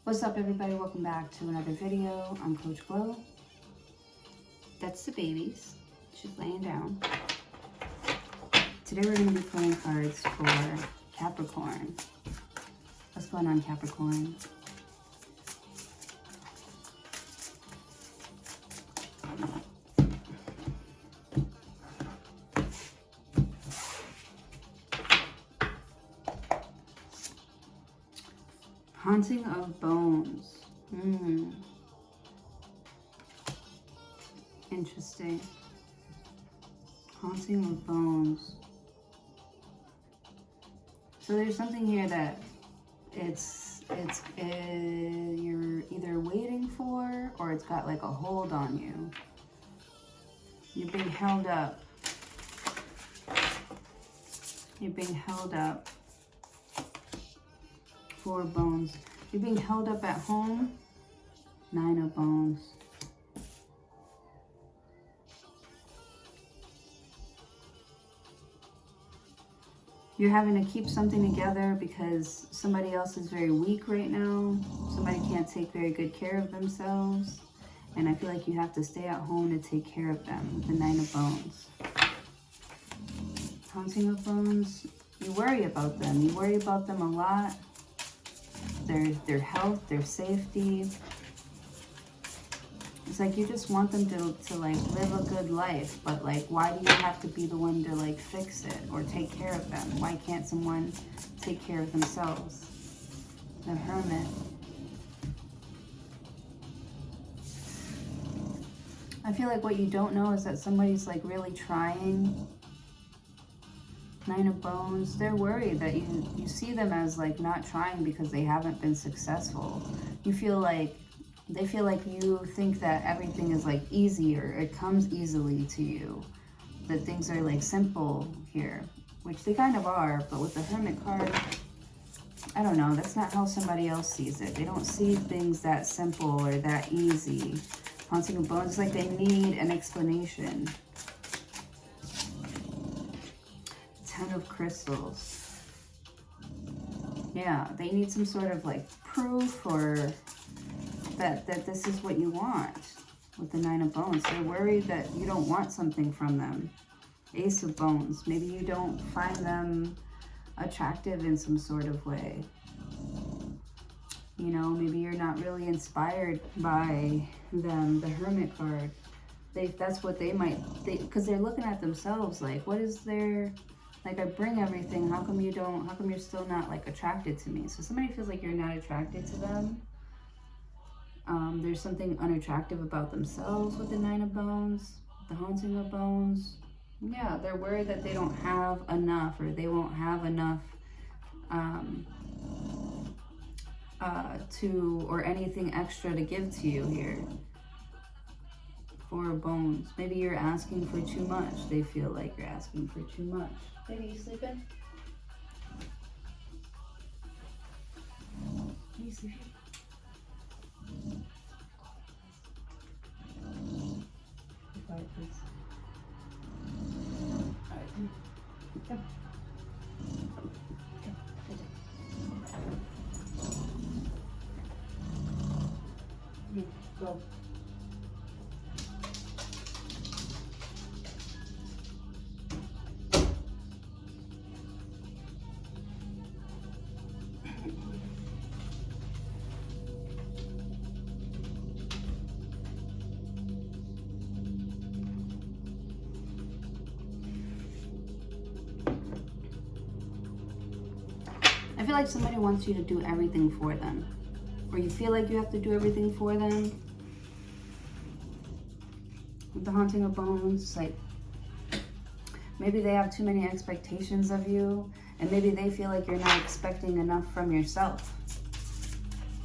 What's up, everybody? Welcome back to another video. I'm Coach Glow. That's the babies. She's laying down. Today we're going to be playing cards for Capricorn. What's going on, Capricorn? Haunting of bones. Interesting. Haunting of bones. So there's something here that you're either waiting for, or it's got like a hold on you. You're being held up. You're being held up. 4 bones. You're being held up at home. 9 of bones. You're having to keep something together because somebody else is very weak right now. Somebody can't take very good care of themselves. And I feel like you have to stay at home to take care of them. The 9 of bones. Haunting of bones. You worry about them. You worry about them a lot. Their health, their safety. It's like you just want them to like live a good life, but like, why do you have to be the one to like fix it or take care of them? Why can't someone take care of themselves? The Hermit. I feel like what you don't know is that somebody's like really trying. 9 of bones. They're worried that you see them as like not trying because they haven't been successful. You feel like they feel like you think that everything is like easy, or it comes easily to you, that things are like simple here, which they kind of are. But with the Hermit card, I don't know, that's not how somebody else sees it. They don't see things that simple or that easy. Haunting of bones, it's like they need an explanation. 10 of crystals. Yeah, they need some sort of like proof, or that this is what you want. With the 9 of bones, they're worried that you don't want something from them. Ace of bones, maybe you don't find them attractive in some sort of way. You know, maybe you're not really inspired by them. The Hermit card, that's what they might think, because they're looking at themselves like, what is their, like, I bring everything, how come you're still not like attracted to me? So somebody feels like you're not attracted to them. There's something unattractive about themselves with the 9 of bones, the Haunting of bones. Yeah, they're worried that they don't have enough, or they won't have enough or anything extra to give to you here. 4 of bones. Maybe you're asking for too much. They feel like you're asking for too much. Baby, you sleeping? Are you sleeping? Be quiet, please. All right, come. Come. Go. I feel like somebody wants you to do everything for them, or you feel like you have to do everything for them. With the Haunting of bones, it's like maybe they have too many expectations of you, and maybe they feel like you're not expecting enough from yourself.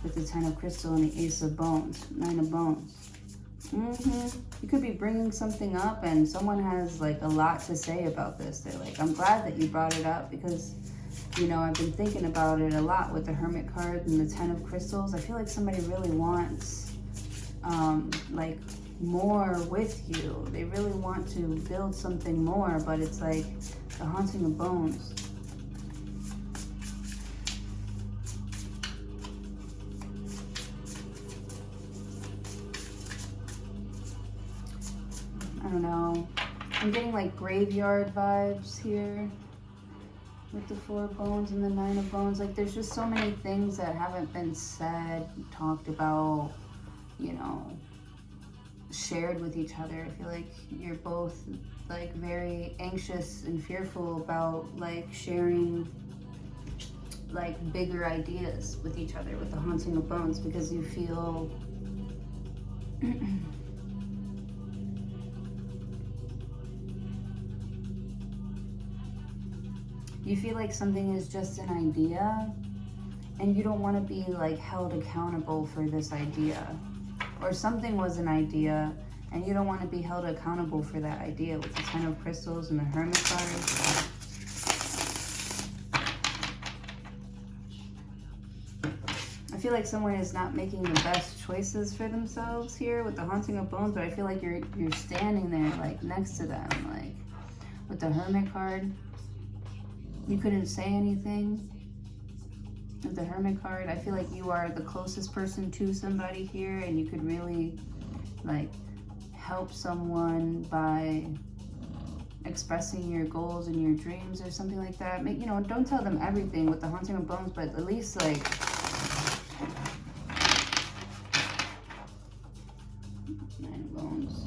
With the 10 of crystal and the Ace of bones, 9 of bones. You could be bringing something up, and someone has like a lot to say about this. They're like, I'm glad that you brought it up, because you know, I've been thinking about it a lot with the Hermit card and the 10 of crystals. I feel like somebody really wants like more with you. They really want to build something more, but it's like the Haunting of bones. don't know. I'm getting like graveyard vibes here with the 4 of Bones and the 9 of Bones. Like there's just so many things that haven't been said, talked about, you know, shared with each other. I feel like you're both like very anxious and fearful about like sharing like bigger ideas with each other with the Haunting of Bones, because you feel you feel like something is just an idea and you don't want to be like held accountable for this idea, or something was an idea and you don't want to be held accountable for that idea, with the 10 of Crystals and the Hermit card. I feel like someone is not making the best choices for themselves here with the Haunting of Bones, but I feel like you're standing there like next to them, like with the Hermit card. You couldn't say anything with the Hermit card. I feel like you are the closest person to somebody here, and you could really like help someone by expressing your goals and your dreams or something like that. You know, don't tell them everything with the Haunting of Bones, but at least like 9 of Bones.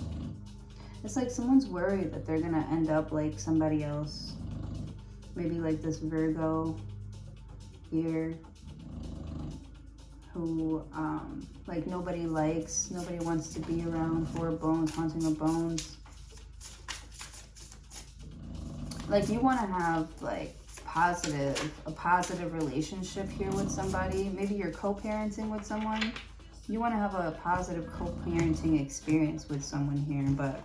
It's like someone's worried that they're gonna end up like somebody else. Maybe like this Virgo here who like nobody likes, nobody wants to be around. 4 of Bones, Haunting of Bones. Like you want to have like a positive relationship here with somebody. Maybe you're co-parenting with someone. You want to have a positive co-parenting experience with someone here, but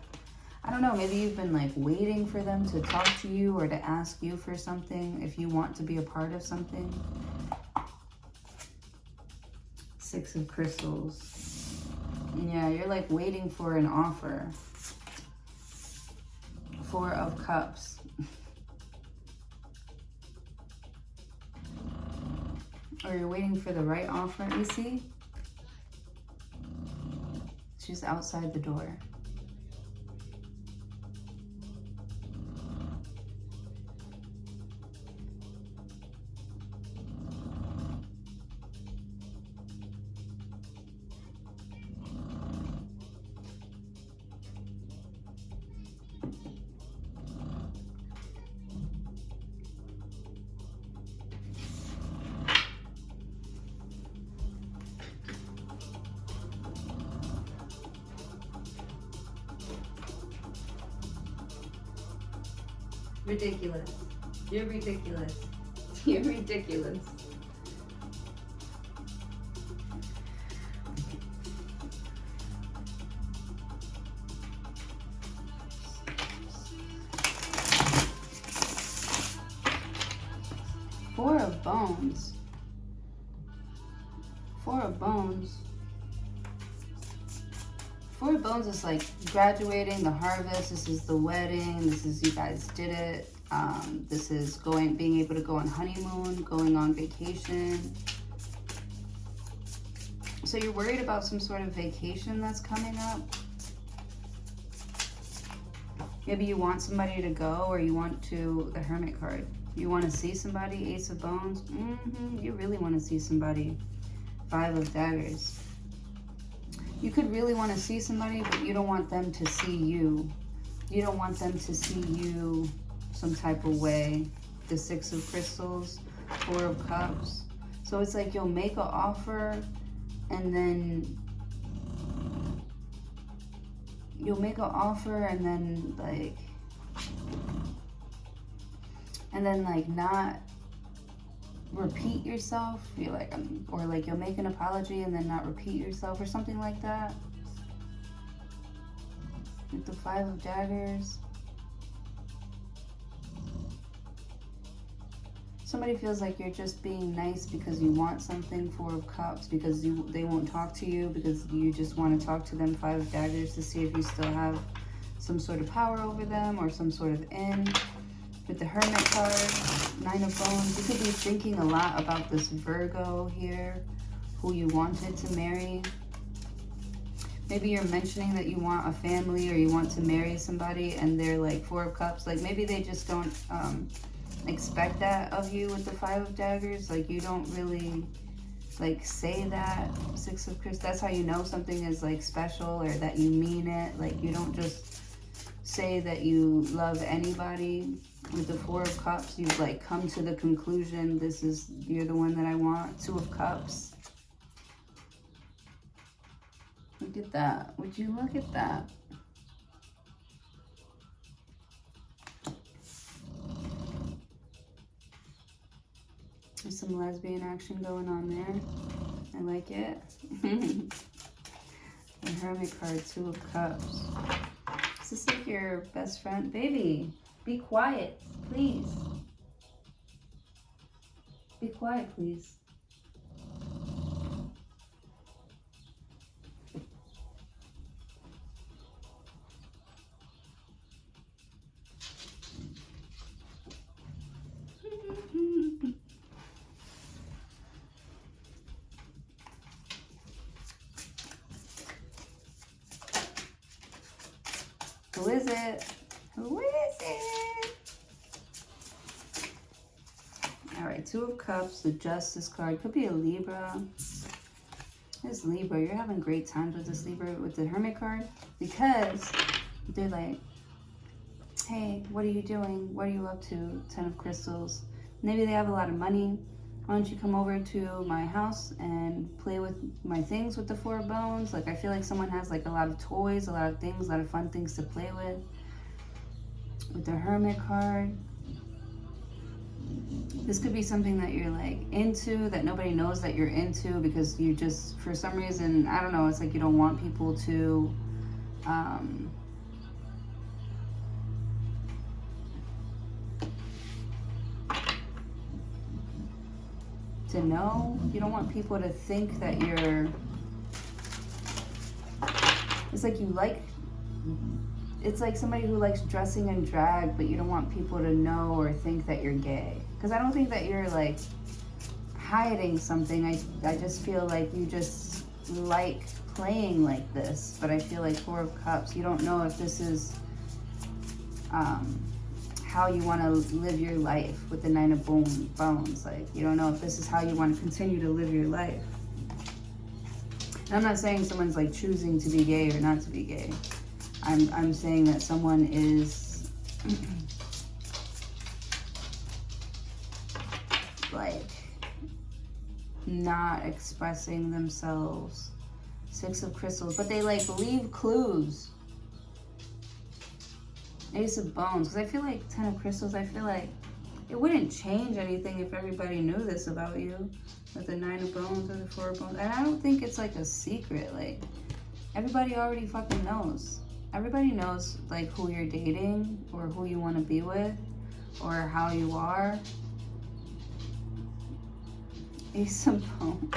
I don't know, maybe you've been like waiting for them to talk to you or to ask you for something if you want to be a part of something. 6 of Crystals. Yeah, you're like waiting for an offer. 4 of Cups. Or you're waiting for the right offer, you see? She's outside the door. Ridiculous. You're ridiculous. You're ridiculous. Four of Bones. 4 of Bones. 4 of Bones is like graduating, the harvest. This is the wedding. This is you guys did it. This is being able to go on honeymoon, going on vacation. So you're worried about some sort of vacation that's coming up. Maybe you want somebody to go, or you want to, the Hermit card. You want to see somebody, Ace of Bones. You really want to see somebody. 5 of Daggers. You could really want to see somebody, but you don't want them to see you. You don't want them to see you some type of way. The 6 of Crystals, 4 of Cups. So it's like you'll make an offer, and then not repeat yourself. You're like, or like you'll make an apology and then not repeat yourself or something like that. With the 5 of Daggers. Somebody feels like you're just being nice because you want something. 4 of Cups, because they won't talk to you because you just want to talk to them. 5 of Daggers, to see if you still have some sort of power over them or some sort of in. With the Hermit card, 9 of Bones, you could be thinking a lot about this Virgo here, who you wanted to marry. Maybe you're mentioning that you want a family or you want to marry somebody and they're like 4 of Cups. Like maybe they just don't expect that of you with the 5 of Daggers. Like you don't really like say that. 6 of Cups. That's how you know something is like special or that you mean it. Like you don't just say that you love anybody. With the 4 of Cups, you've like come to the conclusion, you're the one that I want. 2 of Cups. Look at that. Would you look at that? There's some lesbian action going on there. I like it. The Hermit card, 2 of Cups. Is this like your best friend? Baby, be quiet, please. Be quiet, please. Who is it? Who is it? All right, 2 of Cups, the Justice card. Could be a Libra. This Libra, you're having great times with this Libra, with the Hermit card, because they're like, hey, what are you doing? What are you up to? 10 of Crystals. Maybe they have a lot of money. Why don't you come over to my house and play with my things with the 4 of Bones? Like, I feel like someone has like a lot of toys, a lot of things, a lot of fun things to play with. With the Hermit card. This could be something that you're like into, that nobody knows that you're into, because you just, for some reason, I don't know, it's like you don't want people to, know. You don't want people to think that you're, it's like you like, it's like somebody who likes dressing in drag, but you don't want people to know or think that you're gay. Because I don't think that you're like hiding something. I just feel like you just like playing like this. But I feel like 4 of Cups, you don't know if this is how you want to live your life with the 9 of Bones. Like, you don't know if this is how you want to continue to live your life. And I'm not saying someone's like choosing to be gay or not to be gay. I'm saying that someone is like not expressing themselves. 6 of Crystals, but they like leave clues. Ace of Bones, because I feel like 10 of Crystals, I feel like it wouldn't change anything if everybody knew this about you. With the 9 of Bones or the 4 of Bones. And I don't think it's like a secret. Like, everybody already fucking knows. Everybody knows like who you're dating or who you want to be with or how you are. Ace of Bones.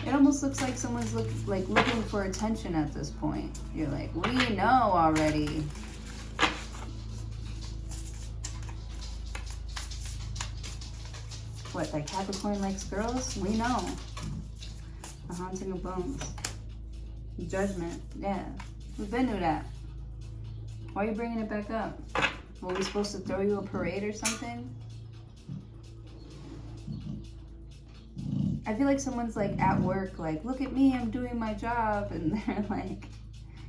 It almost looks like someone's looking for attention at this point. You're like, we know already. What, that Capricorn likes girls? We know. The Haunting of Bones. Judgment. Yeah. We've been through that. Why are you bringing it back up? Were we supposed to throw you a parade or something? I feel like someone's like at work, like, look at me, I'm doing my job. And they're like,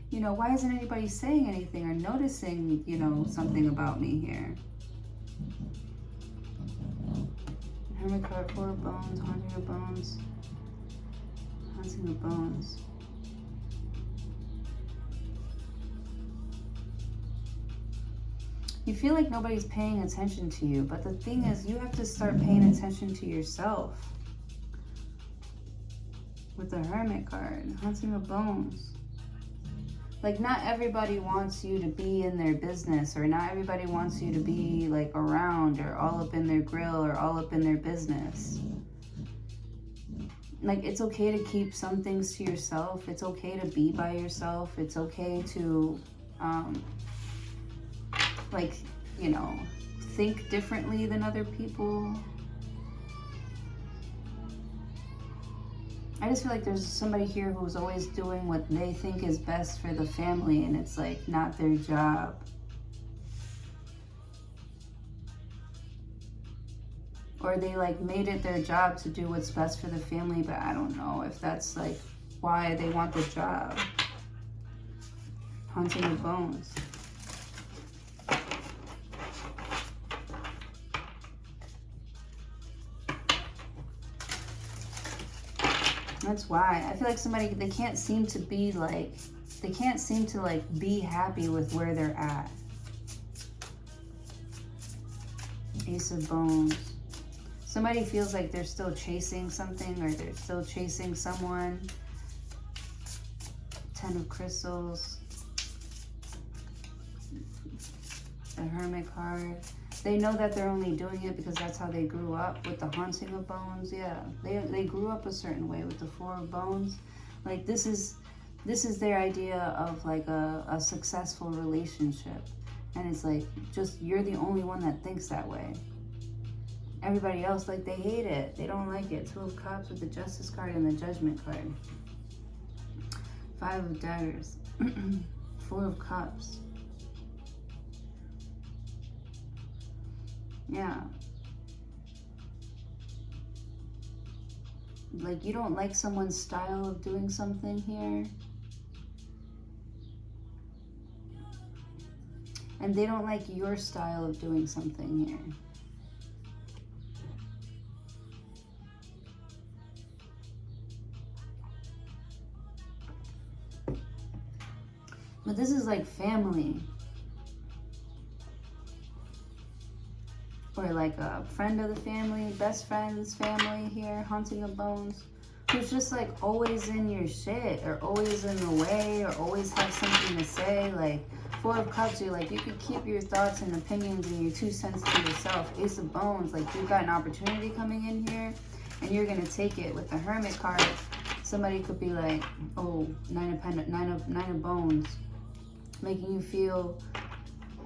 you know, why isn't anybody saying anything or noticing, you know, something about me here? Hermit card, 4 of Bones, Haunting of Bones. Haunting of Bones. You feel like nobody's paying attention to you, but the thing is, you have to start paying attention to yourself. With the Hermit card, Haunting of Bones. Like, not everybody wants you to be in their business, or not everybody wants you to be like around or all up in their grill or all up in their business. Like, it's okay to keep some things to yourself. It's okay to be by yourself. It's okay to like, you know, think differently than other people. I just feel like there's somebody here who's always doing what they think is best for the family, and it's like not their job. Or they like made it their job to do what's best for the family, but I don't know if that's like why they want the job. Haunting of Bones. That's why. I feel like somebody, they can't seem to be like, they can't seem to like be happy with where they're at. Ace of Bones. Somebody feels like they're still chasing something, or they're still chasing someone. Ten of Crystals. The Hermit card. They know that they're only doing it because that's how they grew up with the Haunting of Bones. Yeah, they grew up a certain way with the Four of Bones. Like this is their idea of like a successful relationship. And it's like, just, you're the only one that thinks that way. Everybody else, like, they hate it. They don't like it. Two of Cups with the Justice card and the Judgment card. Five of Daggers. Four of Cups. Yeah. Like, you don't like someone's style of doing something here. And they don't like your style of doing something here. But this is like family. Or like a friend of the family, best friend's family here, Haunting of Bones. Who's just like always in your shit, or always in the way, or always have something to say. Like, Four of Cups, you're like, you could keep your thoughts and opinions and your 2 cents to yourself. Ace of Bones, like, you've got an opportunity coming in here, and you're gonna take it. With the Hermit card, somebody could be like, oh, Nine of Bones, making you feel,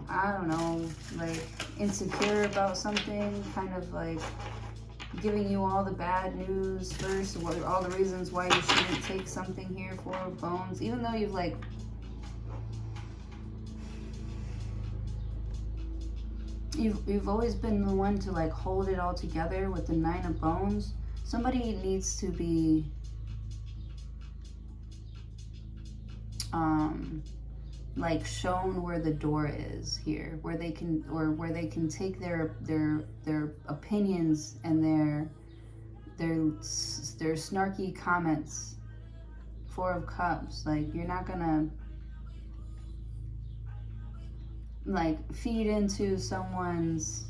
I don't know, like insecure about something, kind of like giving you all the bad news first, all the reasons why you shouldn't take something here. Four of Bones, even though you've like, you've always been the one to like hold it all together. With the Nine of Bones, somebody needs to be like shown where the door is here, where they can, or where they can take their opinions and their snarky comments. Four of Cups, like, you're not gonna like feed into someone's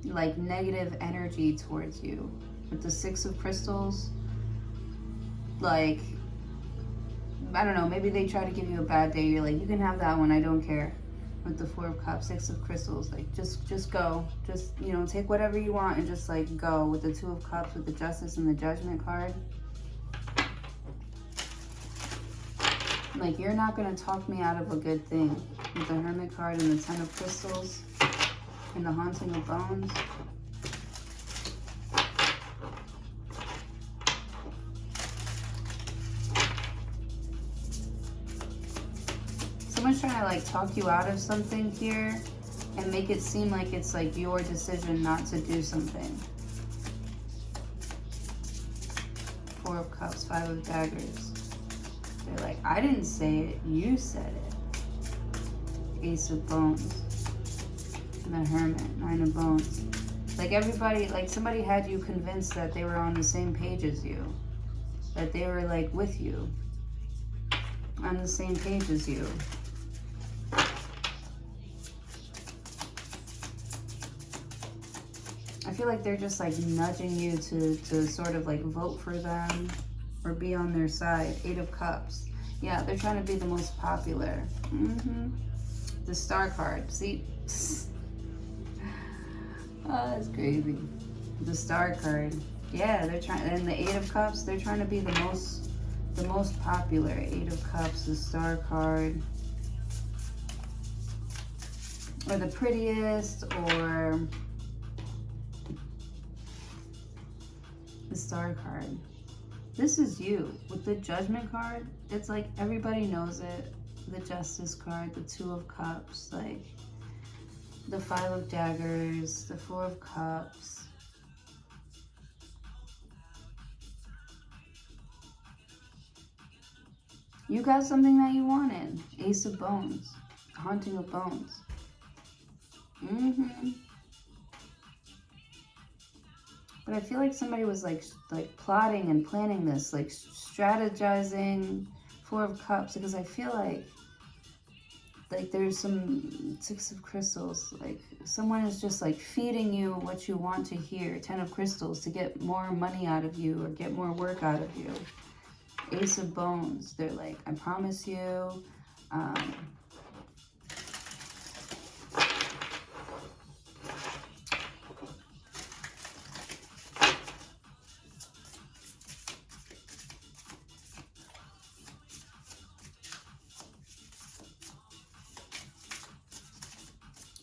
like negative energy towards you. With the Six of Crystals, like, I don't know, maybe they try to give you a bad day. You're like, you can have that one, I don't care. With the Four of Cups, Six of Crystals, like, just go. Just, you know, take whatever you want and just, like, go. With the Two of Cups, with the Justice and the Judgment card. Like, you're not going to talk me out of a good thing. With the Hermit card and the Ten of Crystals and the Haunting of Bones. Someone's trying to like talk you out of something here and make it seem like it's like your decision not to do something. Four of Cups, Five of Daggers. They're like, I didn't say it, you said it. Ace of Bones. And the Hermit, Nine of Bones. Like, everybody, like, somebody had you convinced that they were on the same page as you. That they were like with you. On the same page as you. I feel like they're just like nudging you to sort of like vote for them or be on their side. Eight of Cups. Yeah, they're trying to be the most popular. The Star card. See? Oh, that's crazy. The Star card. Yeah, they're trying, and the Eight of Cups, they're trying to be the most popular. Eight of Cups, the Star card. Or the prettiest, or the Star card. This is you. With the Judgment card, it's like everybody knows it. The Justice card, the Two of Cups, like the Five of Daggers, the Four of Cups. You got something that you wanted. Ace of Bones. Haunting of Bones. But I feel like somebody was like plotting and planning this, like strategizing. Four of Cups, because I feel like there's some Six of Crystals, like someone is just like feeding you what you want to hear. 10 of Crystals, to get more money out of you or get more work out of you. Ace of Bones, they're like, I promise you.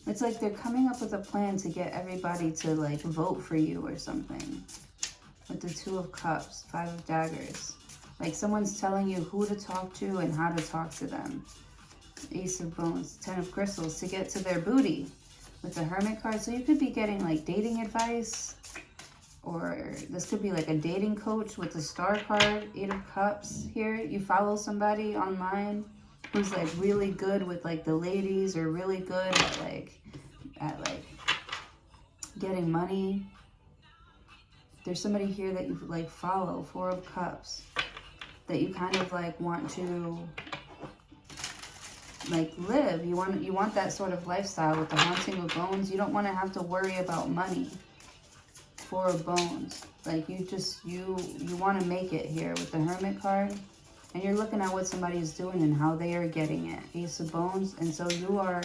It's like they're coming up with a plan to get everybody to like vote for you or something. With the Two of Cups, Five of Daggers. Like someone's telling you who to talk to and how to talk to them. Ace of Bones, 10 of Crystals, to get to their booty. With the Hermit card. So you could be getting like dating advice. Or this could be like a dating coach with the Star card, 8 of Cups here. You follow somebody online who's like really good with like the ladies, or really good at like getting money. There's somebody here that you like follow, 4 of Cups, that you kind of like want to like live. You want that sort of lifestyle with the Haunting of Bones. You don't want to have to worry about money. 4 of Bones, like you want to make it here with the Hermit card. And you're looking at what somebody is doing and how they are getting it. Ace of Bones. And so you are...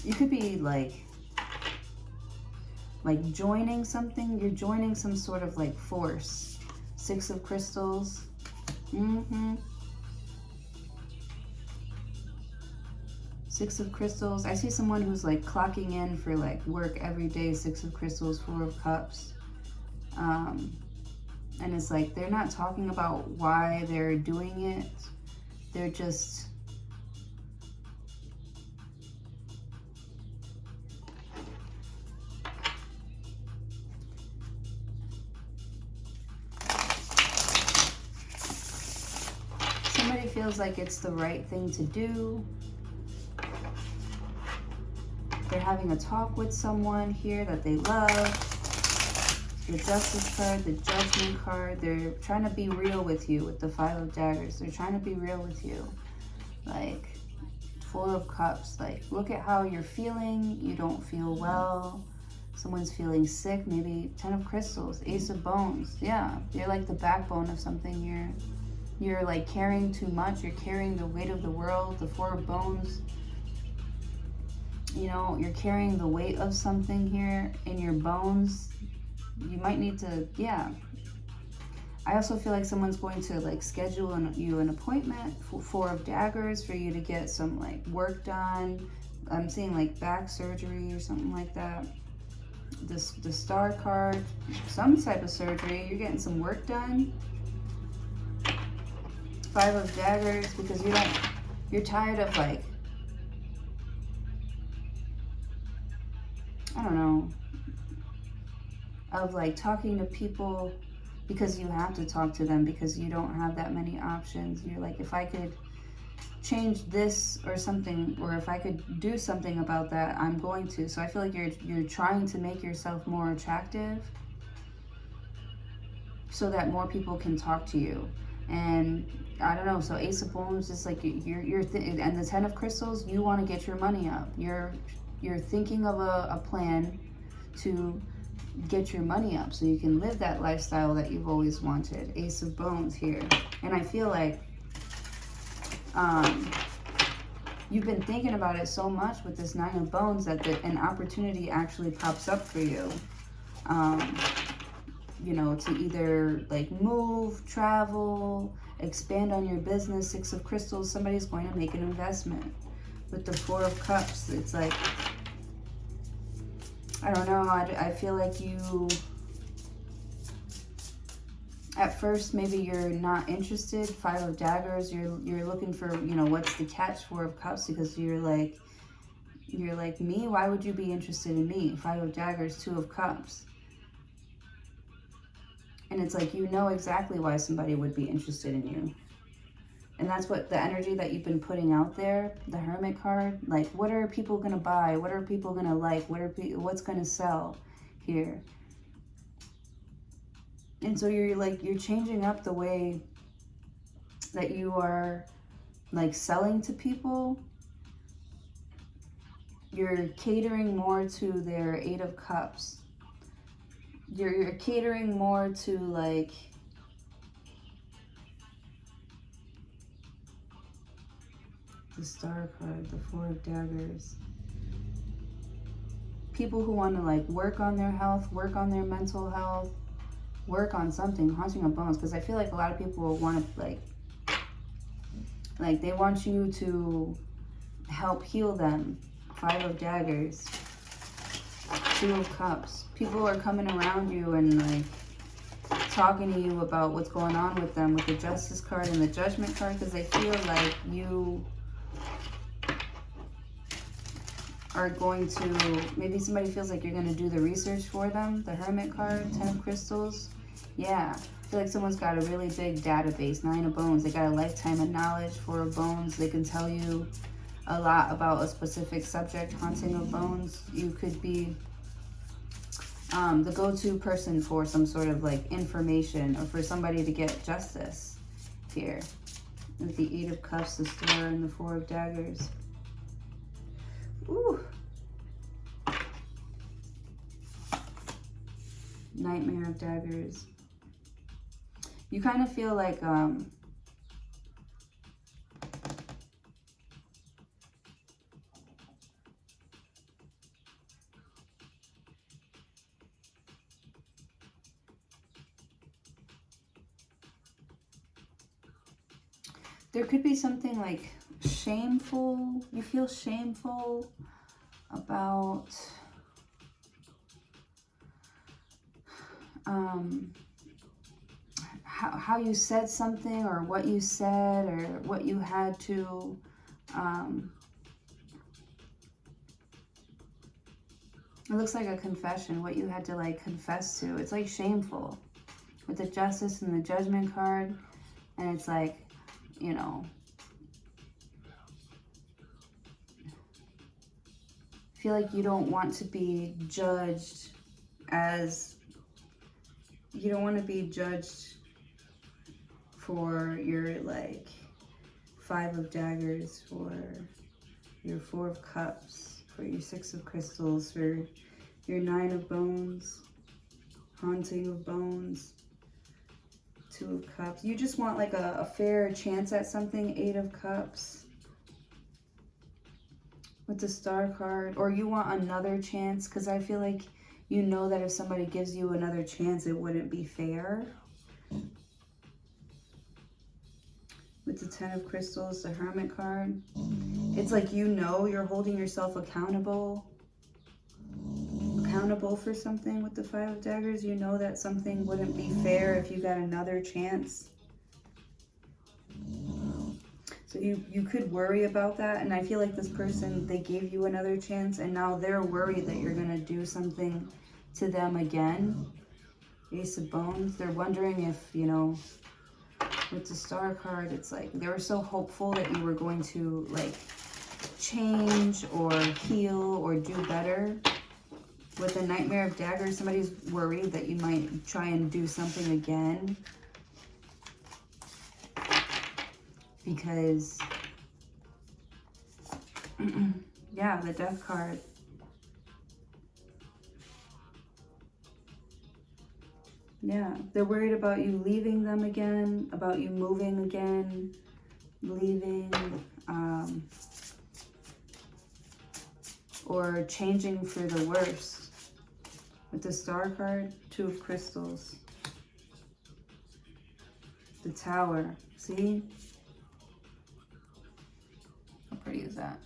You could be like joining something. You're joining some sort of like force. 6 of Crystals. Six of Crystals. I see someone who's like clocking in for like work every day. 6 of Crystals, 4 of Cups. And it's like they're not talking about why they're doing it. They're just... Somebody feels like it's the right thing to do. They're having a talk with someone here that they love. The Justice card, the Judgment card. They're trying to be real with you with the 5 of Daggers. They're trying to be real with you. Like, 4 of Cups. Like, look at how you're feeling. You don't feel well. Someone's feeling sick. Maybe 10 of Crystals. Ace of Bones. Yeah, you're like the backbone of something. You're like carrying too much. You're carrying the weight of the world. The 4 of Bones. You know, you're carrying the weight of something here in your bones. You might need to, yeah. I also feel like someone's going to like schedule you an appointment for 4 of Daggers for you to get some like work done. I'm seeing like back surgery or something like that. The Star card, some type of surgery. You're getting some work done. 5 of Daggers, because you're tired of like, I don't know, of like talking to people because you have to talk to them because you don't have that many options. You're like, if I could change this or something, or if I could do something about that, I'm going to. So I feel like you're trying to make yourself more attractive so that more people can talk to you. And I don't know, so Ace of Bones is like and the 10 of Crystals, you want to get your money up. You're thinking of a plan to get your money up so you can live that lifestyle that you've always wanted. Ace of Bones here. And I feel like you've been thinking about it so much with this 9 of Bones that an opportunity actually pops up for you. You know, to either like move, travel, expand on your business. 6 of Crystals, somebody's going to make an investment. With the 4 of Cups, it's like I don't know. I feel like you, at first, maybe you're not interested. Five of Daggers. You're looking for, you know, what's the catch? Four of Cups, because you're like me. Why would you be interested in me? Five of Daggers, Two of Cups. And it's like, you know exactly why somebody would be interested in you. And that's what the energy that you've been putting out there, the Hermit card. Like, what are people going to buy? What are people going to like? What's going to sell here? And so you're changing up the way that you are like selling to people. You're catering more to their Eight of Cups. You're catering more to like, the Star card, the Four of Daggers. People who want to like work on their health, work on their mental health, work on something, haunting of bones. Because I feel like a lot of people want to like they want you to help heal them. Five of Daggers, Two of Cups. People are coming around you and like talking to you about what's going on with them, with the Justice card and the Judgment card, because they feel like you are going to, maybe somebody feels like you're going to do the research for them. The Hermit card, Ten of Crystals. Yeah, I feel like someone's got a really big database. Nine of Bones. They got a lifetime of knowledge. Four of Bones. They can tell you a lot about a specific subject. Haunting of Bones. You could be the go-to person for some sort of like information, or for somebody to get justice here. With the Eight of Cups, the Star, and the Four of Daggers. Ooh. Nightmare of Daggers. You kind of feel like there could be something like shameful. You feel shameful about how you said something, or what you said, or what you had to it looks like a confession, what you had to like confess to. It's like shameful with the Justice and the Judgment card. And it's like, you know, I feel like you don't want to be judged as, you don't want to be judged for your like Five of Daggers, for your Four of Cups, for your Six of Crystals, for your Nine of Bones, Haunting of Bones, Two of Cups. You just want like a fair chance at something. Eight of Cups with the Star card. Or you want another chance, because I feel like you know that if somebody gives you another chance, it wouldn't be fair. With the Ten of Crystals, the Hermit card. It's like, you know, you're holding yourself accountable for something with the Five of Daggers. You know that something wouldn't be fair if you got another chance. So you could worry about that. And I feel like this person, they gave you another chance, and now they're worried that you're going to do something to them again. Ace of Bones. They're wondering if, you know, with the Star card, it's like they were so hopeful that you were going to like change or heal or do better. With the Nightmare of Daggers, somebody's worried that you might try and do something again. Because, yeah, the Death card. Yeah, they're worried about you leaving them again, about you moving again, leaving, or changing for the worse. With the Star card, Two of Crystals. The Tower, see? How pretty is that?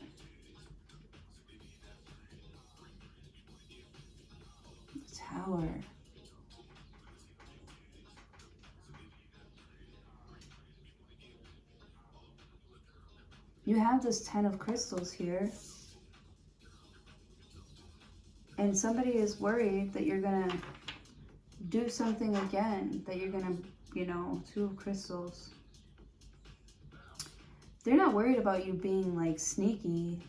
Tower. You have this 10 of crystals here. And somebody is worried that you're going to do something again. That you're going to, you know, 2 of crystals. They're not worried about you being like sneaky,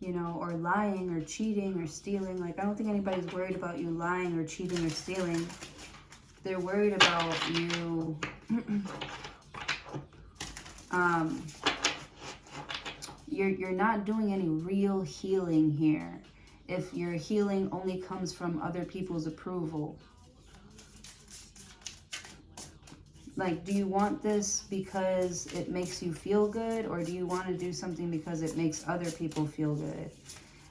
you know, or lying or cheating or stealing. Like, I don't think anybody's worried about you lying or cheating or stealing. They're worried about you you're not doing any real healing here. If your healing only comes from other people's approval. Like, do you want this because it makes you feel good, or do you want to do something because it makes other people feel good?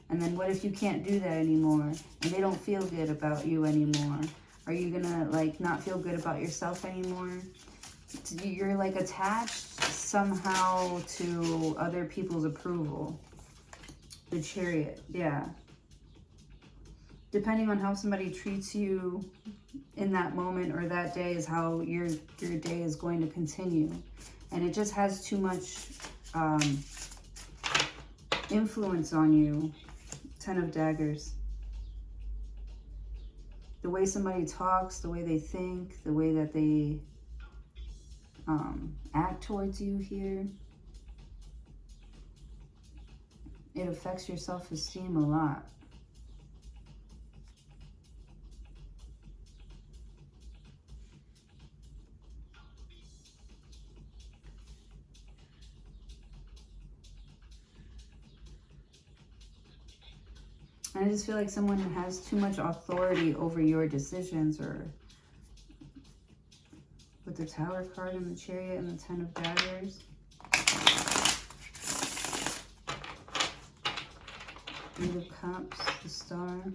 And then what if you can't do that anymore and they don't feel good about you anymore? Are you gonna like not feel good about yourself anymore? You're like attached somehow to other people's approval. The Chariot, yeah. Depending on how somebody treats you in that moment or that day is how your day is going to continue. And it just has too much influence on you. 10 of Daggers. The way somebody talks, the way they think, the way that they act towards you here. It affects your self-esteem a lot. And I just feel like someone has too much authority over your decisions, or with the Tower card and the Chariot and the 10 of Daggers. Eight of Cups, the Star.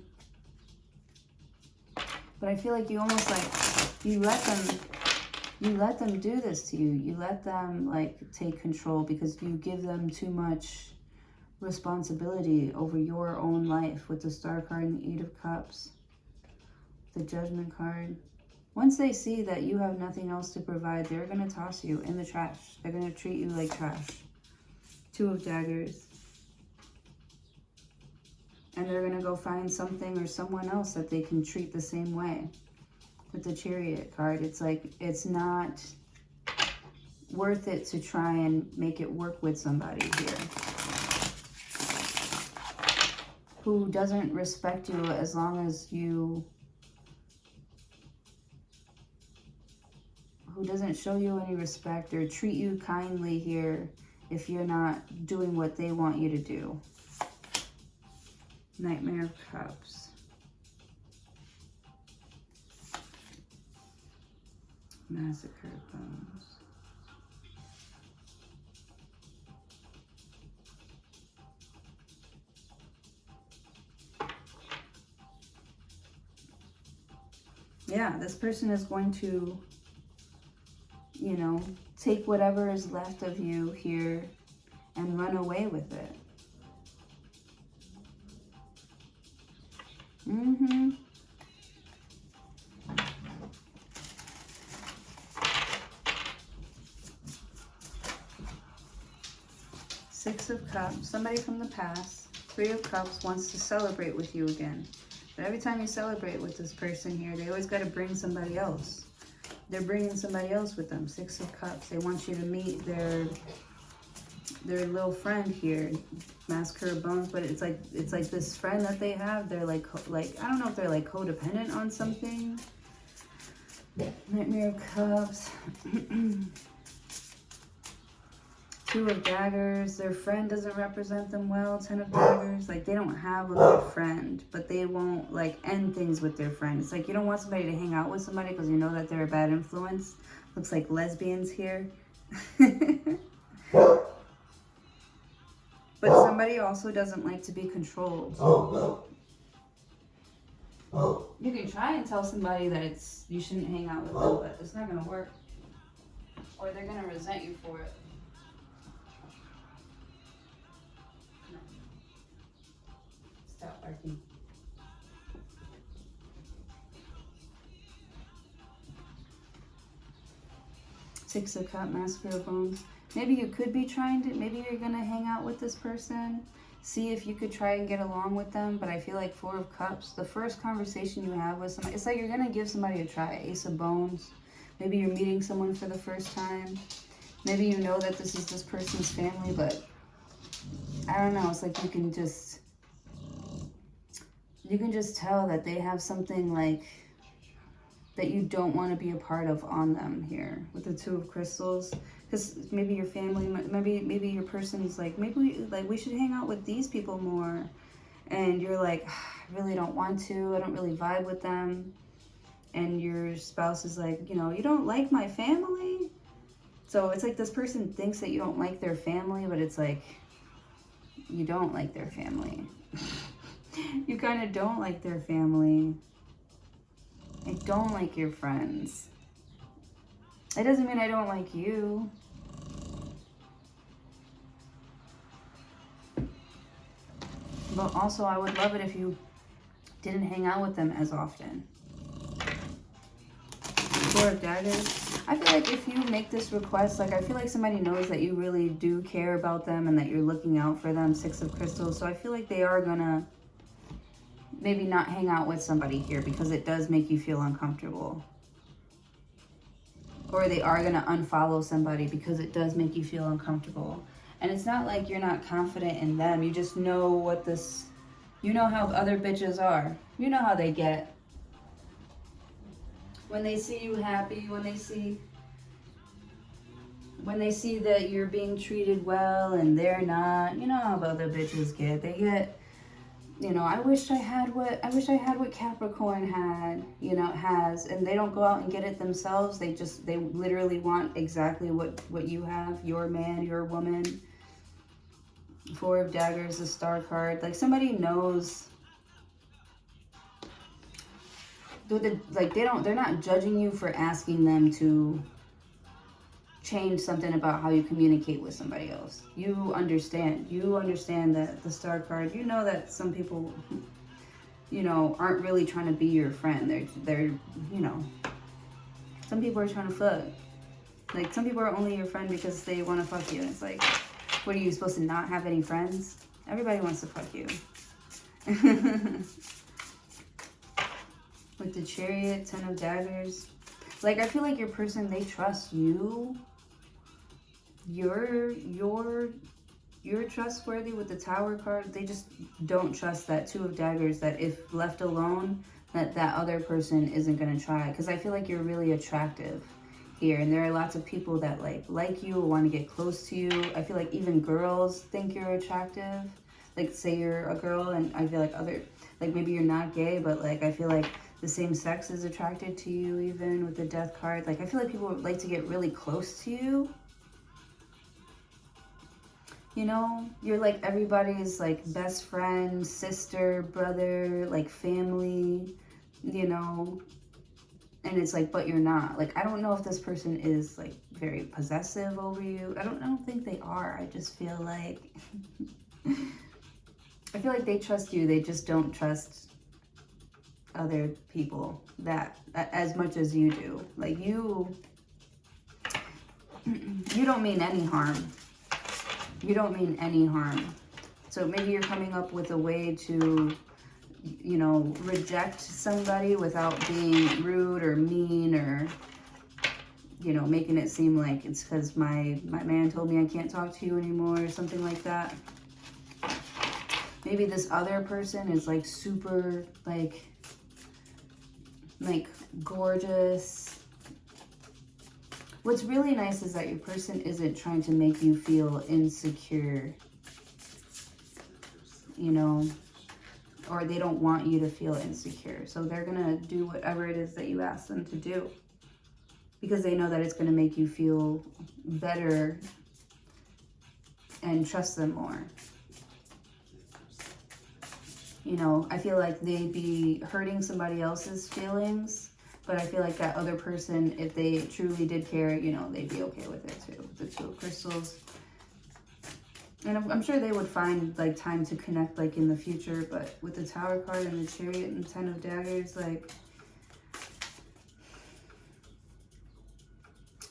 But I feel like you almost like, you let them do this to you. You let them like take control because you give them too much responsibility over your own life with the Star card and the 8 of Cups, the Judgment card. Once they see that you have nothing else to provide, they're going to toss you in the trash. They're going to treat you like trash. 2 of Daggers. And they're going to go find something or someone else that they can treat the same way. With the Chariot card, it's like, it's not worth it to try and make it work with somebody here who doesn't respect you as long as you, who doesn't show you any respect or treat you kindly here if you're not doing what they want you to do. Nightmare of Cups. Massacre Bones. Yeah, this person is going to, you know, take whatever is left of you here and run away with it. Six of Cups, somebody from the past. 3 of Cups wants to celebrate with you again. But every time you celebrate with this person here, they always got to bring somebody else. They're bringing somebody else with them. 6 of Cups. They want you to meet their little friend here. Massacre of Bones, but it's like this friend that they have. They're like I don't know if they're like codependent on something. Nightmare of Cups. 2 of Daggers. Their friend doesn't represent them well. 10 of Daggers. Like, they don't have a good friend, but they won't like end things with their friend. It's like you don't want somebody to hang out with somebody because you know that they're a bad influence. Looks like lesbians here. But somebody also doesn't like to be controlled. You can try and tell somebody that you shouldn't hang out with them, but it's not going to work. Or they're going to resent you for it. Stop barking. Six of Cups, Master of Bones. Maybe you could be trying to, maybe you're going to hang out with this person. See if you could try and get along with them. But I feel like Four of Cups, the first conversation you have with somebody, it's like you're going to give somebody a try. Ace of Bones. Maybe you're meeting someone for the first time. Maybe you know that this is this person's family, but I don't know. It's like you can just tell that they have something like that you don't want to be a part of on them here with the Two of Crystals. Because maybe your family, maybe your person's like, maybe we should hang out with these people more. And you're like, I really don't want to. I don't really vibe with them. And your spouse is like, you know, you don't like my family? So it's like this person thinks that you don't like their family, but it's like, you don't like their family. You kind of don't like their family. I don't like your friends. It doesn't mean I don't like you. But also, I would love it if you didn't hang out with them as often. Four of Daggers. I feel like if you make this request, like I feel like somebody knows that you really do care about them and that you're looking out for them. Six of Crystals. So I feel like they are gonna maybe not hang out with somebody here because it does make you feel uncomfortable. Or they are gonna unfollow somebody because it does make you feel uncomfortable. And it's not like you're not confident in them. You just know what this, you know how other bitches are. You know how they get. When they see you happy, when they see that you're being treated well and they're not, you know how other bitches get. They get, you know, I wish I had what Capricorn had, you know, has, and they don't go out and get it themselves. They literally want exactly what you have, your man, your woman. Four of Daggers, the Star card. Like somebody knows. They're not judging you for asking them to change something about how you communicate with somebody else. You understand that the Star card, you know that some people, you know, aren't really trying to be your friend. They're you know, some people are trying to fuck. Like some people are only your friend because they want to fuck you. And it's like, what are you supposed to not have any friends? Everybody wants to fuck you. With the Chariot, Ten of Daggers. Like, I feel like your person, they trust you. You're trustworthy with the Tower card. They just don't trust that Two of Daggers, that if left alone, that other person isn't going to try. Because I feel like you're really attractive here. And there are lots of people that like you or want to get close to you. I feel like even girls think you're attractive. Like, say you're a girl and I feel like maybe you're not gay, but like, I feel like the same sex is attracted to you, even with the Death card. Like, I feel like people would like to get really close to you. You know, you're like everybody's like best friend, sister, brother, like family, you know. And it's like, but you're not. Like, I don't know if this person is like very possessive over you. I don't think they are. I just feel like, I feel like they trust you. They just don't trust other people that as much as you do. Like you don't mean any harm. You don't mean any harm. So maybe you're coming up with a way to, you know, reject somebody without being rude or mean or, you know, making it seem like it's because my man told me I can't talk to you anymore or something like that. Maybe this other person is like super like gorgeous. What's really nice is that your person isn't trying to make you feel insecure, you know, or they don't want you to feel insecure. So they're going to do whatever it is that you ask them to do because they know that it's going to make you feel better and trust them more. You know, I feel like they'd be hurting somebody else's feelings, but I feel like that other person, if they truly did care, you know, they'd be okay with it too. The Two of Crystals. And I'm sure they would find like time to connect like in the future, but with the Tower card and the Chariot and the Ten of Daggers, like,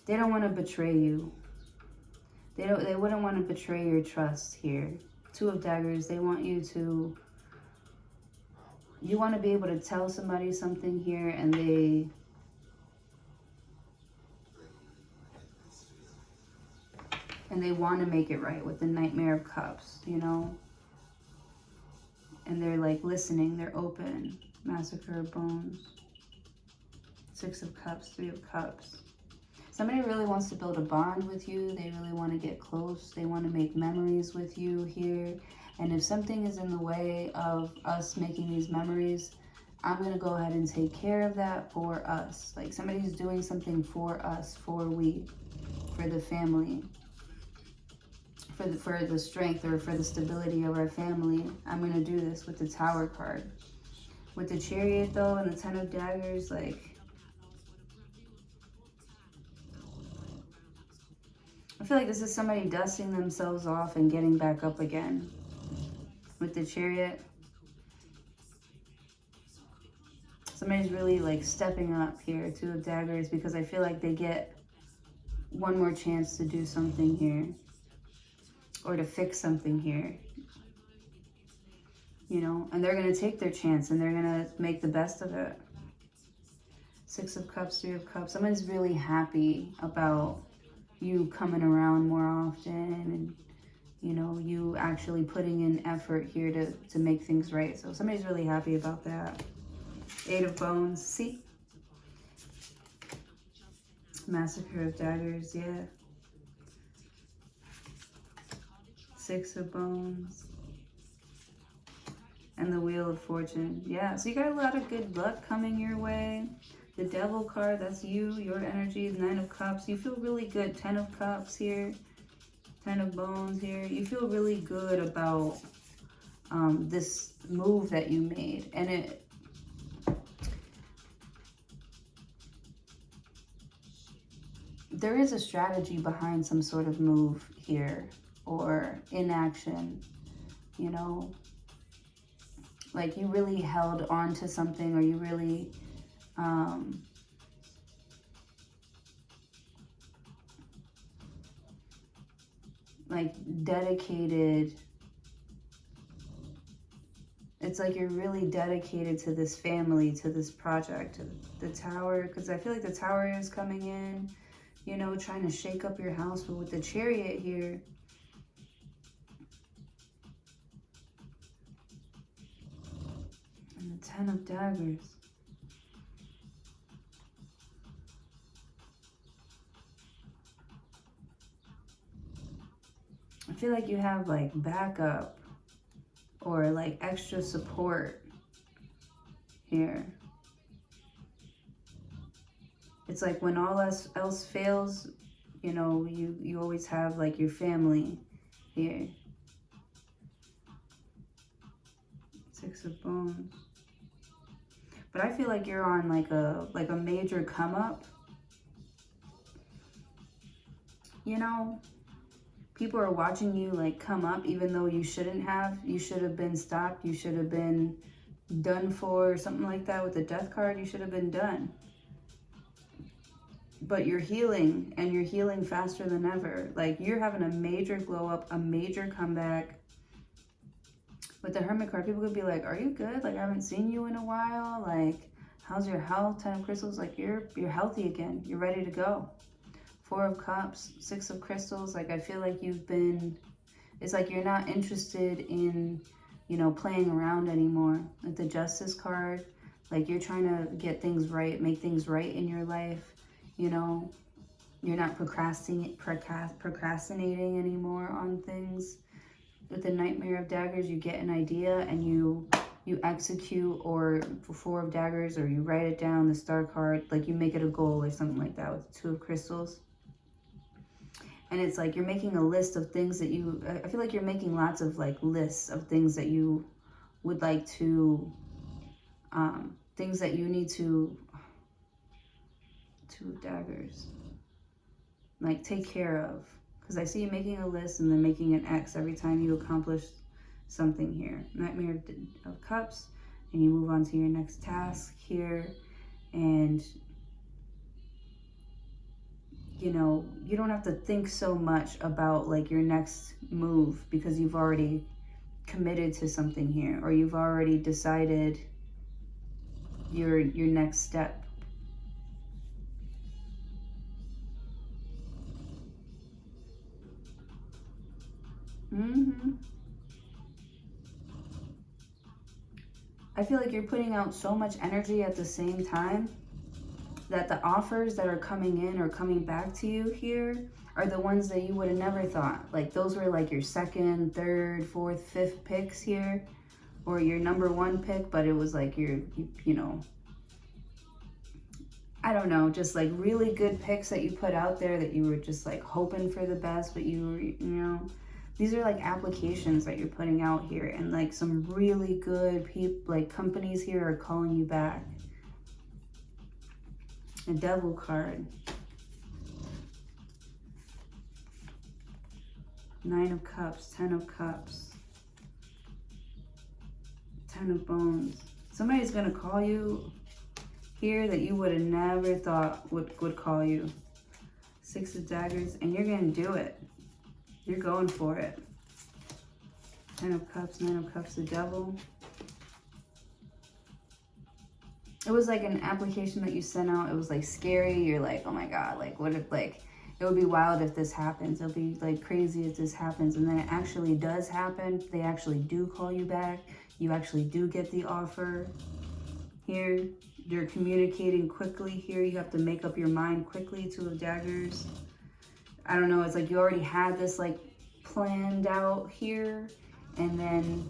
They don't want to betray you. They wouldn't want to betray your trust here. Two of Daggers, they want you to, you want to be able to tell somebody something here, and they want to make it right with the Nightmare of Cups, you know? And they're like listening, they're open. Massacre of Bones. Six of Cups, Three of Cups. Somebody really wants to build a bond with you. They really want to get close. They want to make memories with you here. And if something is in the way of us making these memories, I'm going to go ahead and take care of that for us. Like somebody's doing something for us, for the family, for the strength or for the stability of our family. I'm going to do this with the Tower card. With the Chariot though and the Ten of Daggers, like, I feel like this is somebody dusting themselves off and getting back up again. With the Chariot, somebody's really like stepping up here. Two of Daggers, because I feel like they get one more chance to do something here. Or to fix something here. You know, and they're going to take their chance and they're going to make the best of it. Six of Cups, Three of Cups. Someone's really happy about you coming around more often and, you know, you actually putting in effort here to make things right. So somebody's really happy about that. Eight of Bones. See? Massacre of Daggers, yeah. Six of Bones. And the Wheel of Fortune. Yeah, so you got a lot of good luck coming your way. The Devil card, that's you, your energy. The Nine of Cups, you feel really good. Ten of Cups here. Ten of Bones here. You feel really good about this move that you made. And there is a strategy behind some sort of move here. Or inaction, you know. Like you really held on to something, or you really like dedicated. It's like you're really dedicated to this family, to this project, to the Tower, because I feel like the Tower is coming in, you know, trying to shake up your house. But with the Chariot here, and the Ten of Daggers. I feel like you have like backup or like extra support here. It's like when all else fails, you know, you always have like your family here. Six of Bones. But I feel like you're on like a major come up. You know, people are watching you like come up even though you shouldn't have. You should have been stopped. You should have been done for, or something like that. With the Death card, you should have been done. But you're healing, and you're healing faster than ever. Like you're having a major glow up, a major comeback. With the Hermit card, people could be like, are you good? Like I haven't seen you in a while. Like how's your health? Ten of Crystals, like you're healthy again. You're ready to go. Four of Cups, Six of Crystals, like I feel like you've been, it's like you're not interested in, you know, playing around anymore. With the Justice card, like you're trying to get things right, make things right in your life, you know. You're not procrastinating anymore on things. With the Nightmare of Daggers, you get an idea and you execute, or for Four of Daggers, or you write it down, the Star card, like you make it a goal or something like that with the Two of Crystals. And it's like you're making a list of things that I feel like you're making lots of like lists of things that you would like to, things that you need to, Two of Daggers, like take care of. Because I see you making a list and then making an X every time you accomplish something here. Nightmare of Cups, and you move on to your next task here. And you know, you don't have to think so much about like your next move because you've already committed to something here, or you've already decided your next step. I feel like you're putting out so much energy at the same time that the offers that are coming in or coming back to you here are the ones that you would have never thought. Like those were like your second, third, fourth, fifth picks here, or your number one pick, but it was like you know, I don't know, just like really good picks that you put out there that you were just like hoping for the best, but you were, you know, these are like applications that you're putting out here, and like some really good people, like companies here are calling you back. A Devil card. Nine of Cups, 10 of Cups, 10 of Bones. Somebody's gonna call you here that you would have never thought would call you. 6 of Daggers, and you're gonna do it. You're going for it. 10 of Cups, 9 of Cups, the Devil. It was like an application that you sent out. It was like scary. You're like, oh my God, like what if, like, it would be wild if this happens. It'll be like crazy if this happens. And then it actually does happen. They actually do call you back. You actually do get the offer. Here, you're communicating quickly. Here, you have to make up your mind quickly. 2 of Daggers. I don't know. It's like you already had this like planned out here. And then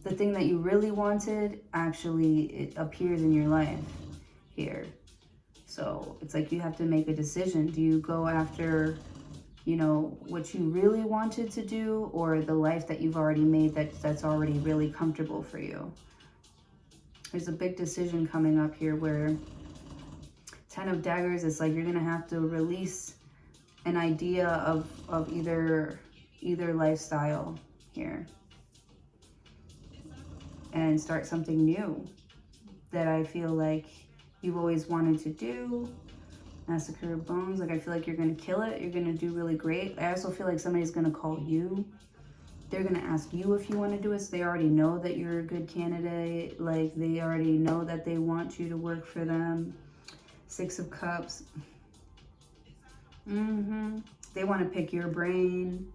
the thing that you really wanted, actually, it appears in your life here. So it's like you have to make a decision. Do you go after, you know, what you really wanted to do, or the life that you've already made that's already really comfortable for you? There's a big decision coming up here where 10 of Daggers, it's like you're going to have to release an idea of either lifestyle here and start something new that I feel like you've always wanted to do. Massacre of Bones, like I feel like you're gonna kill it. You're gonna do really great. I also feel like somebody's gonna call you. They're gonna ask you if you wanna do it. So they already know that you're a good candidate. Like they already know that they want you to work for them. 6 of Cups. They wanna pick your brain.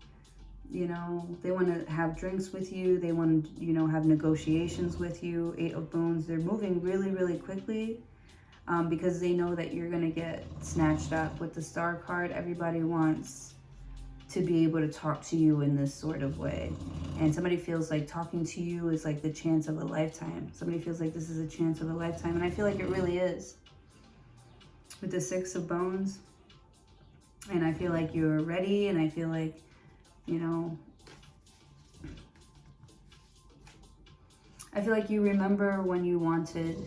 You know, they want to have drinks with you. They want to, you know, have negotiations with you. 8 of Bones. They're moving really, really quickly because they know that you're going to get snatched up. With the Star card, everybody wants to be able to talk to you in this sort of way. And somebody feels like talking to you is like the chance of a lifetime. Somebody feels like this is a chance of a lifetime. And I feel like it really is. With the 6 of Bones. And I feel like you're ready. And I feel like, you know, I feel like you remember when you wanted.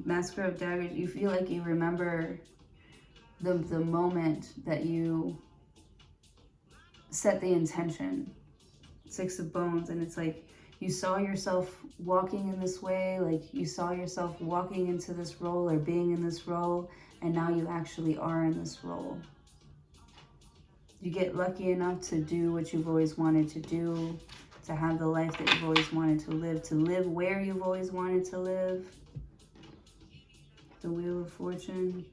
Massacre of Daggers, you feel like you remember the moment that you set the intention. 6 of Bones, and it's like you saw yourself walking in this way, like you saw yourself walking into this role or being in this role, and now you actually are in this role. You get lucky enough to do what you've always wanted to do, to have the life that you've always wanted to live where you've always wanted to live. The Wheel of Fortune.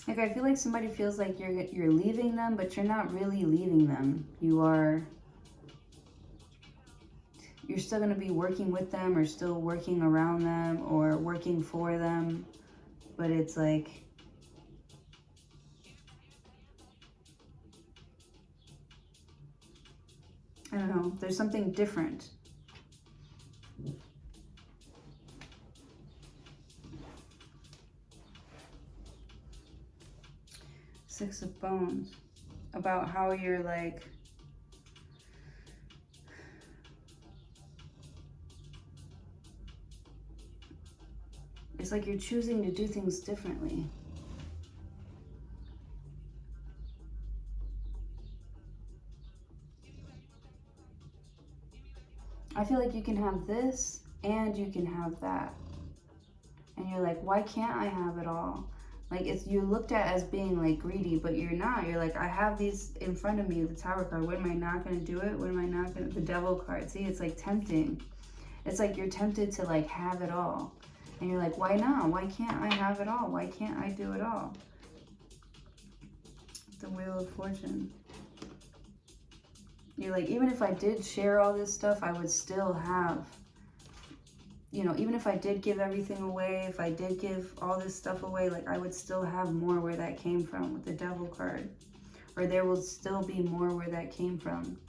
Like I feel like somebody feels like you're leaving them, but you're not really leaving them. You're still going to be working with them, or still working around them, or working for them. But it's like, I don't know, there's something different. Six of Bones. about how you're like, it's like you're choosing to do things differently. I feel like you can have this and you can have that. And you're like, why can't I have it all? Like, it's, you're looked at as being like greedy, but you're not. You're like, I have these in front of me, the Tower card. When am I not going to do it? When am I not going to? The Devil card. See, it's like tempting. It's like you're tempted to like have it all. And you're like, why not? Why can't I have it all? Why can't I do it all? The Wheel of Fortune. You're like, even if I did share all this stuff, I would still have, you know, even if I did give everything away, if I did give all this stuff away, like I would still have more where that came from with the Devil card. Or there will still be more where that came from.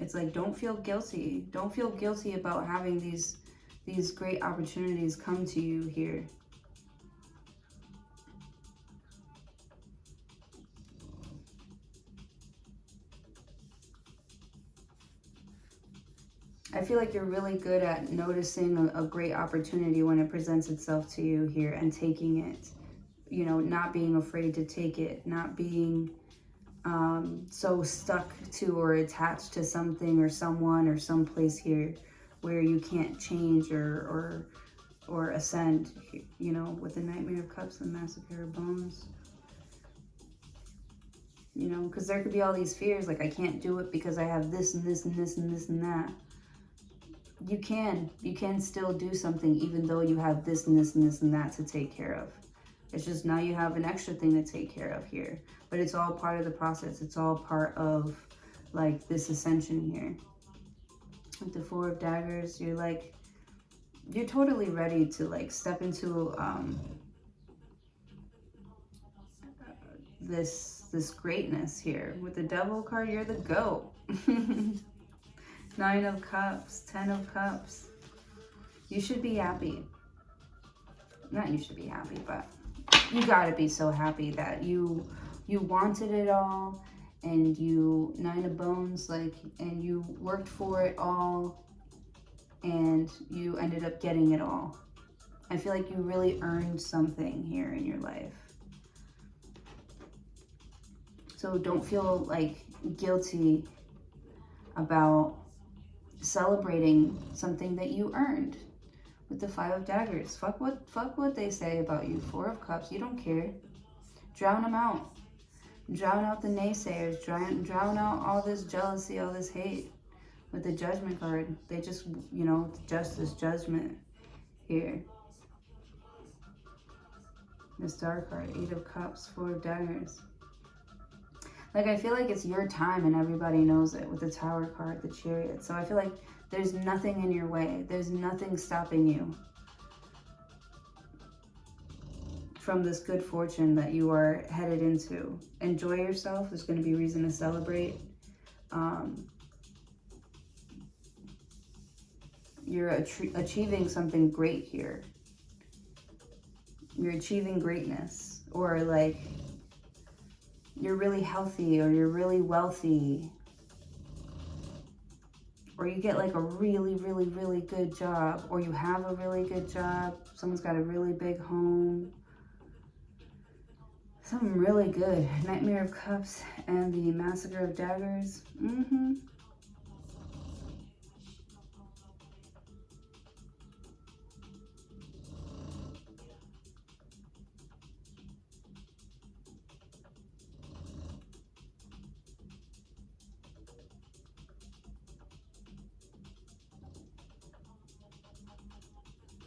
It's like, don't feel guilty. Don't feel guilty about having these great opportunities come to you here. I feel like you're really good at noticing a great opportunity when it presents itself to you here and taking it. You know, not being afraid to take it, not being so stuck to or attached to something or someone or someplace here where you can't change or ascend, you know, with the Nightmare of Cups and Massacre of Bones. You know, because there could be all these fears, like I can't do it because I have this and this and this and this and that. You can still do something even though you have this and this and this and that to take care of. It's just now you have an extra thing to take care of here. But it's all part of the process. It's all part of like this ascension here. With the Four of Daggers, you're like, you're totally ready to like step into this greatness here. With the Devil card, you're the GOAT. 9 of Cups, 10 of Cups. You should be happy. Not you should be happy, but you gotta be so happy that you wanted it all, and you, 9 of Bones, like, and you worked for it all, and you ended up getting it all. I feel like you really earned something here in your life. So don't feel like guilty about celebrating something that you earned. With the 5 of Daggers, fuck what they say about you. 4 of Cups, you don't care. Drown them out. Drown out the naysayers. Drown out all this jealousy, all this hate. With the Judgment card, they just, you know, justice, judgment here. The Star card, 8 of Cups, 4 of Daggers. Like, I feel like it's your time and everybody knows it with the Tower card, the Chariot. So I feel like there's nothing in your way. There's nothing stopping you from this good fortune that you are headed into. Enjoy yourself. There's going to be reason to celebrate. You're achieving something great here. You're achieving greatness. Or like, you're really healthy, or you're really wealthy, or you get like a really, really, really good job, or you have a really good job. Someone's got a really big home. Something really good. Nightmare of Cups and the Massacre of Daggers.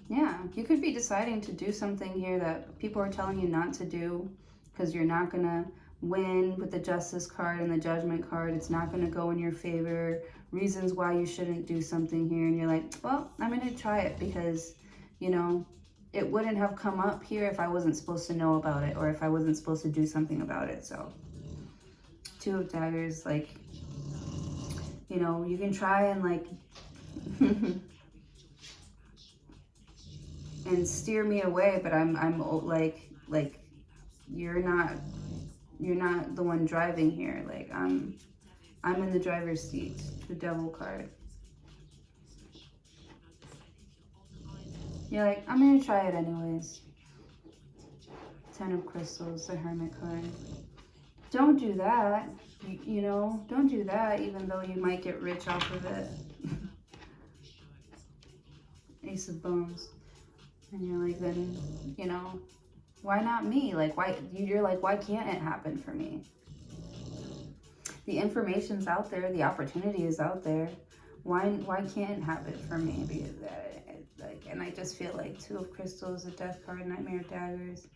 Yeah, you could be deciding to do something here that people are telling you not to do because you're not going to win with the Justice card and the Judgment card. It's not going to go in your favor. Reasons why you shouldn't do something here. And you're like, well, I'm going to try it because, you know, it wouldn't have come up here if I wasn't supposed to know about it or if I wasn't supposed to do something about it. So, 2 of Daggers, like, you know, you can try and like... and steer me away, but I'm like you're not the one driving here. Like, I'm in the driver's seat. The Devil card. You're like, I'm gonna try it anyways. Ten of Crystals, the Hermit card. Don't do that. You know, don't do that, even though you might get rich off of it. Ace of Bones. And you're like, then, you know, why not me? Like, why, you're like, why can't it happen for me? The information's out there. The opportunity is out there. Why can't it happen for me? Because, like, and I just feel like Two of Crystals, the Death card, Nightmare of Daggers.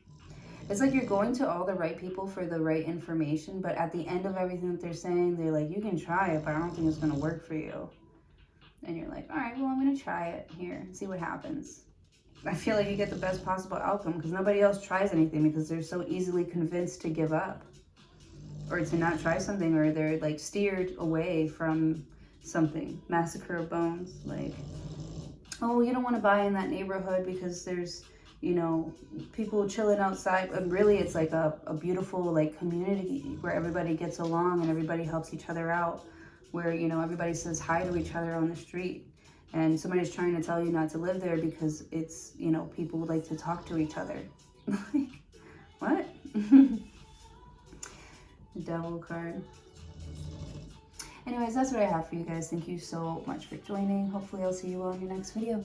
It's like you're going to all the right people for the right information, but at the end of everything that they're saying, they're like, you can try it, but I don't think it's going to work for you. And you're like, all right, well, I'm going to try it here and see what happens. I feel like you get the best possible outcome because nobody else tries anything because they're so easily convinced to give up or to not try something, or they're like steered away from something. Massacre of Bones, like, oh, you don't want to buy in that neighborhood because there's, you know, people chilling outside. But really, it's like a beautiful, like, community where everybody gets along and everybody helps each other out, where, you know, everybody says hi to each other on the street. And somebody's trying to tell you not to live there because it's, you know, people would like to talk to each other. Like, what? The Devil card. Anyways, that's what I have for you guys. Thank you so much for joining. Hopefully I'll see you all in your next video.